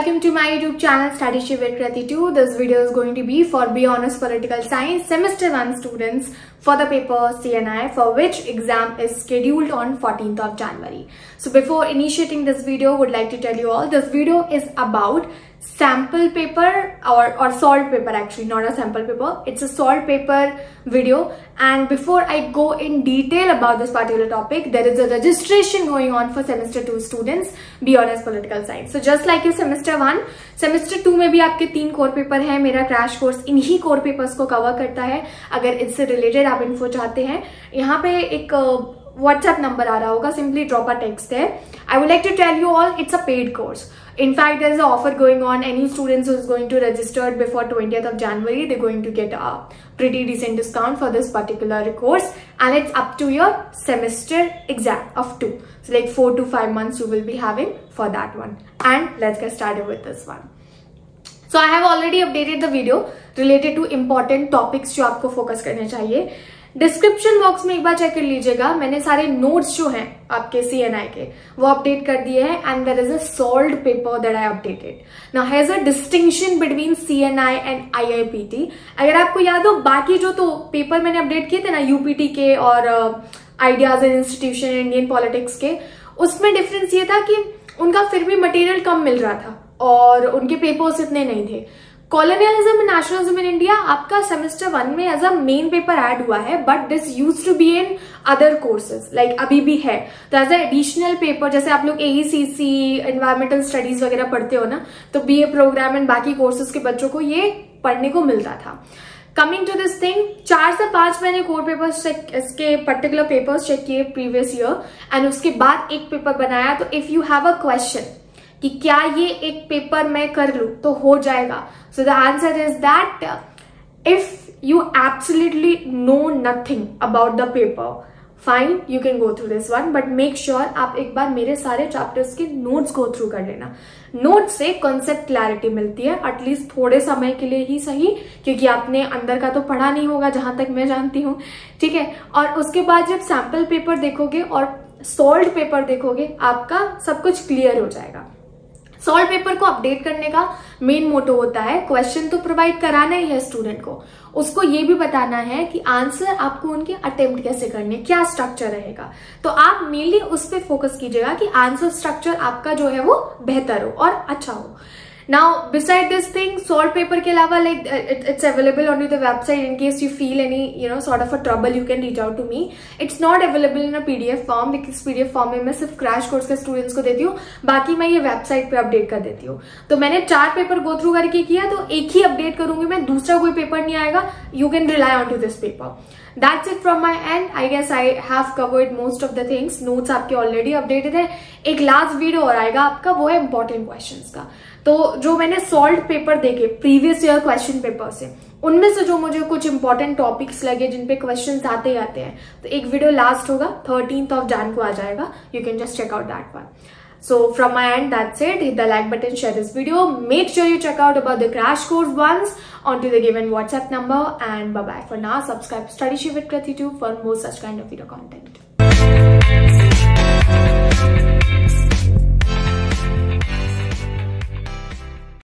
welcome to my YouTube channel Study Shiv with Krati 2. This video is going to be for BA Honors Political Science Semester 1 students for the paper CNI, for which exam is scheduled on 14th of January. So before initiating this video, would like to tell you all this video is about sample paper or solved paper, actually not a sample paper, it's a solved paper video. And before I go in detail about this particular topic, there is a registration going on for semester 2 students BA Honors Political Science. So just like you semester 1, semester 2 में भी आपके 3 core paper है. मेरा crash course इन्हीं core papers को cover करता है. अगर इससे रिलेटेड आप इन्फो चाहते हैं, यहाँ पे एक WhatsApp number आ रहा होगा, simply drop a text there. I would like to tell you all, it's a paid course. In fact, there is an offer going on. Any students who is going to register before 20th of January, they're going to get a pretty decent discount for this particular course, and it's up to your semester exam of 2. So like 4 to 5 months you will be having for that one. And let's get started with this one. So I have already updated the video related to important topics जो आपको focus करने चाहिए. Description box में एक बार check कर लीजिएगा, मैंने सारे नोट्स जो हैं आपके CNI के वो अपडेट कर दिए हैं. And there is a solved paper that I updated. Now has a distinction between CNI and IIPT. अगर आपको याद हो, बाकी जो तो पेपर मैंने अपडेट किए थे ना UPT के और ideas and institution Indian politics के, उसमें डिफरेंस ये था कि उनका फिर भी मटेरियल कम मिल रहा था और उनके पेपर्स इतने नहीं थे. Colonialism and nationalism in India आपका सेमेस्टर 1 में as a main paper add हुआ है, but this used to be in other courses, like अभी भी है. तो एज अ एडिशनल पेपर, जैसे आप लोग AECC एनवायरमेंटल स्टडीज वगैरह पढ़ते हो ना, तो BA प्रोग्राम एंड बाकी कोर्सेज के बच्चों को ये पढ़ने को मिलता था. कमिंग टू दिस थिंग, 4 से 5 मैंने कोर पेपर्स चेक, इसके पर्टिकुलर पेपर्स चेक किए प्रीवियस ईयर, एंड उसके बाद एक पेपर बनाया. तो if you have a question कि क्या ये एक पेपर मैं कर लूं तो हो जाएगा. So the answer is that if you absolutely know nothing about the paper, fine, you can go through this one, but make sure आप एक बार मेरे सारे चैप्टर्स के नोट्स गो थ्रू कर लेना. नोट्स से कॉन्सेप्ट क्लैरिटी मिलती है, एटलीस्ट थोड़े समय के लिए ही सही, क्योंकि आपने अंदर का तो पढ़ा नहीं होगा जहां तक मैं जानती हूँ, ठीक है. और उसके बाद जब सैम्पल पेपर देखोगे और सॉल्व्ड पेपर देखोगे, आपका सब कुछ क्लियर हो जाएगा. सॉल्व पेपर को अपडेट करने का मेन मोटो होता है क्वेश्चन तो प्रोवाइड कराना ही है स्टूडेंट को, उसको ये भी बताना है कि आंसर आपको उनके अटेम्प्ट कैसे करने, क्या स्ट्रक्चर रहेगा. तो आप मेनली उस पर फोकस कीजिएगा कि आंसर स्ट्रक्चर आपका जो है वो बेहतर हो और अच्छा हो. Now, beside this thing, solved paper के अलावा like it's available on the website. In case you feel any sort of a trouble, you can reach out to me. It's not available in a PDF form, because PDF form में मैं सिर्फ crash course के students को देती हूँ, बाकी मैं ये वेबसाइट पे अपडेट कर देती हूँ. तो मैंने 4 पेपर गो थ्रू करके किया, तो एक ही अपडेट करूंगी मैं, दूसरा कोई पेपर नहीं आएगा. You can rely on to this paper. That's it from my end. I guess I have covered most of the things. Notes आपके already updated है. एक लास्ट वीडियो और आएगा आपका, वो है important questions का. तो जो मैंने सॉल्व्ड पेपर देखे प्रीवियस ईयर क्वेश्चन पेपर से, उनमें से जो मुझे कुछ इंपॉर्टेंट टॉपिक्स लगे जिनपे क्वेश्चंस आते ही आते हैं, तो एक वीडियो लास्ट होगा 13th of Jan को आ जाएगा. You can just check out that one. So from my end, that's it. Hit the like button, share this video. Make sure you check out about the crash course once onto the given WhatsApp number, and bye bye for now. Subscribe to Study Shiv with Krati 2 for more such kind of video content.